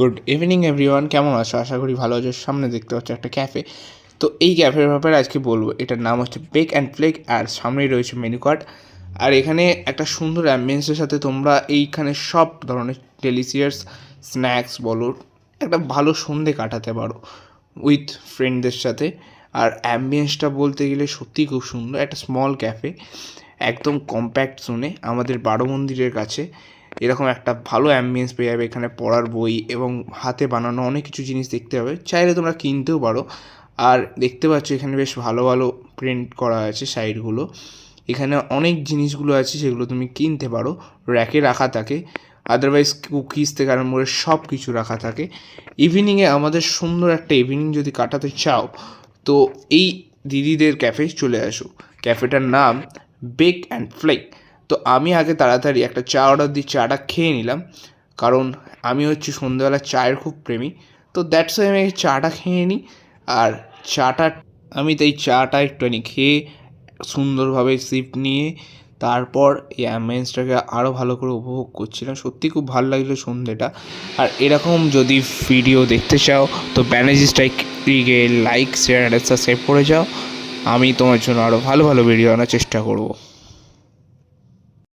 Good evening everyone, কেমন আছো? আশা করি ভালো আছো। সামনে দেখতে পাচ্ছ একটা ক্যাফে। তো এই ক্যাফের ব্যাপারে আজকে বলবো। এটার নাম হচ্ছে বেক অ্যান্ড ফ্লেক, আর সামনেই রয়েছে মেনু কার্ড। আর এখানে একটা সুন্দর অ্যাম্বিয়েন্সের সাথে তোমরা এইখানে সব ধরনের ডেলিশিয়াস স্ন্যাক্স বলো, একটা ভালো সন্ধে কাটাতে পারো উইথ ফ্রেন্ডদের সাথে। আর অ্যাম্বিয়েন্সটা বলতে গেলে সত্যিই খুব সুন্দর। একটা স্মল ক্যাফে, একদম কম্প্যাক্ট জোনে আমাদের বারো মন্দিরের কাছে এরকম একটা ভালো অ্যাম্বিয়েন্স পেয়ে যাবে। এখানে পড়ার বই এবং হাতে বানানো অনেক কিছু জিনিস দেখতে হবে, চাইলে তোমরা কিনতেও পারো। আর দেখতে পাচ্ছ এখানে বেশ ভালো ভালো প্রিন্ট করা আছে সাইডগুলো। এখানে অনেক জিনিসগুলো আছে যেগুলো তুমি কিনতে পারো, র্যাকে রাখা থাকে। আদারওয়াইজ কুকিজ থেকে আরম্ভ করে সব কিছু রাখা থাকে। ইভিনিংয়ে আমাদের সুন্দর একটা ইভিনিং যদি কাটাতে চাও তো এই দিদিদের ক্যাফে চলে আসো। ক্যাফেটার নাম বেক অ্যান্ড ফ্লেক। তো আমি আগে তাড়াতাড়ি একটা চা অর্ডার দিয়ে চাটা খেয়ে নিলাম, কারণ আমি হচ্ছে সন্ধ্যেবেলা চায়ের খুব প্রেমী। তো দ্যাটস ওয়াই আমি চাটা খেয়ে নিই। আর চাটা আমি তাই চাটা একটুখানি খেয়ে সুন্দরভাবে সিপ নিয়ে তারপর এই অ্যাম্বিয়েন্সটাকে আরও ভালো করে উপভোগ করছিলাম। সত্যি খুব ভালো লাগলো সন্ধ্যেটা। আর এরকম যদি ভিডিও দেখতে চাও তো ব্যানার্জি স্ট্রাইককে লাইক, শেয়ার আর সাবস্ক্রাইব করে যাও। আমি তোমার জন্য আরও ভালো ভালো ভিডিও আনার চেষ্টা করব।